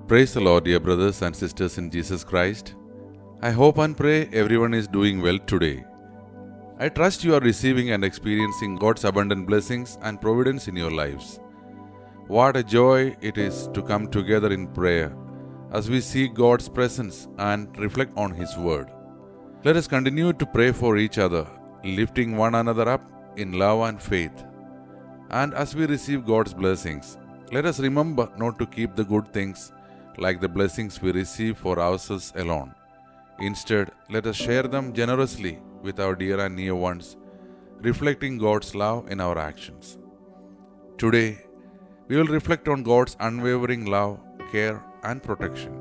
Praise the Lord, dear brothers and sisters in Jesus Christ. I hope and pray everyone is doing well today. I trust you are receiving and experiencing God's abundant blessings and providence in your lives. What a joy it is to come together in prayer as we seek God's presence and reflect on His Word. Let us continue to pray for each other, lifting one another up in love and faith. And as we receive God's blessings, let us remember not to keep the good things like the blessings we receive for ourselves alone. Instead, let us share them generously with our dear and near ones, reflecting God's love in our actions. Today, we will reflect on God's unwavering love, care, and protection.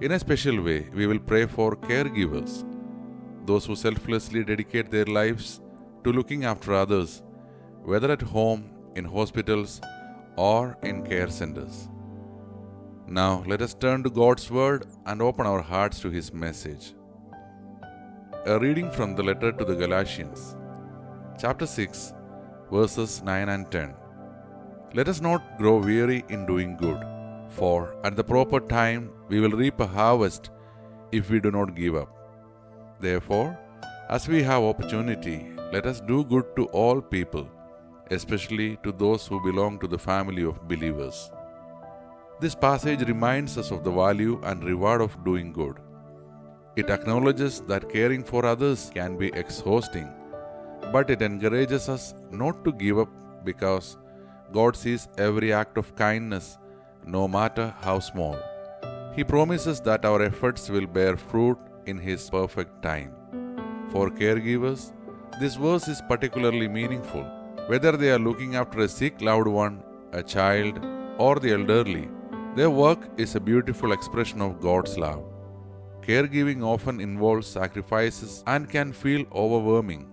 In a special way, we will pray for caregivers, those who selflessly dedicate their lives to looking after others, whether at home, in hospitals, or in care centers. Now, let us turn to God's Word and open our hearts to His message. A reading from the letter to the Galatians, chapter 6, verses 9 and 10. Let us not grow weary in doing good, for at the proper time we will reap a harvest if we do not give up. Therefore, as we have opportunity, let us do good to all people, especially to those who belong to the family of believers. This passage reminds us of the value and reward of doing good. It acknowledges that caring for others can be exhausting, but it encourages us not to give up because God sees every act of kindness, no matter how small. He promises that our efforts will bear fruit in His perfect time. For caregivers, this verse is particularly meaningful. Whether they are looking after a sick loved one, a child, or the elderly, their work is a beautiful expression of God's love. Caregiving often involves sacrifices and can feel overwhelming,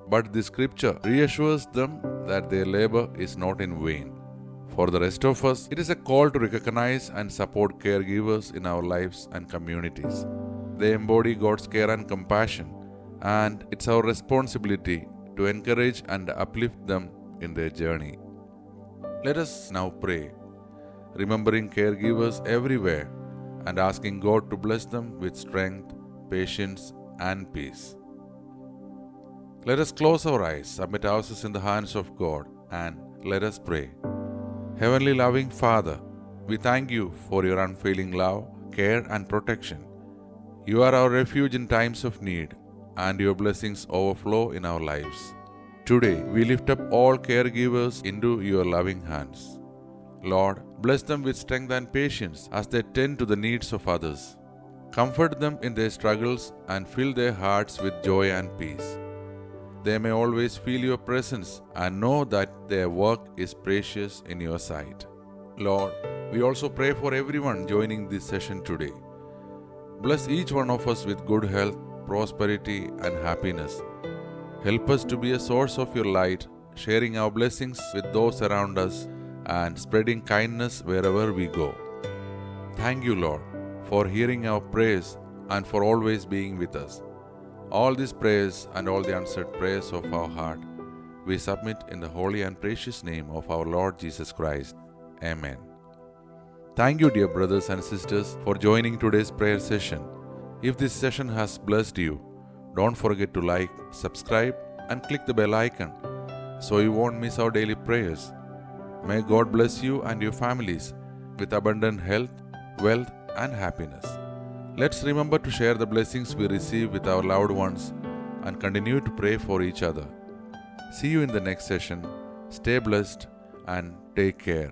but the scripture reassures them that their labor is not in vain. For the rest of us, it is a call to recognize and support caregivers in our lives and communities. They embody God's care and compassion, and it's our responsibility to encourage and uplift them in their journey. Let us now pray, remembering caregivers everywhere and asking God to bless them with strength, patience, and peace. Let us close our eyes, submit ourselves in the hands of God, and let us pray. Heavenly loving Father, we thank you for your unfailing love, care, and protection. You are our refuge in times of need, and your blessings overflow in our lives. Today, we lift up all caregivers into your loving hands. Lord, bless them with strength and patience as they tend to the needs of others. Comfort them in their struggles and fill their hearts with joy and peace. They may always feel your presence and know that their work is precious in your sight. Lord, we also pray for everyone joining this session today. Bless each one of us with good health, prosperity, and happiness. Help us to be a source of your light, sharing our blessings with those around us and spreading kindness wherever we go. Thank you, Lord, for hearing our prayers and for always being with us. All these prayers and all the answered prayers of our heart, we submit in the holy and precious name of our Lord Jesus Christ. Amen. Thank you, dear brothers and sisters, for joining today's prayer session. If this session has blessed you, don't forget to like, subscribe, and click the bell icon so you won't miss our daily prayers. May God bless you and your families with abundant health, wealth, and happiness. Let's remember to share the blessings we receive with our loved ones and continue to pray for each other. See you in the next session. Stay blessed and take care.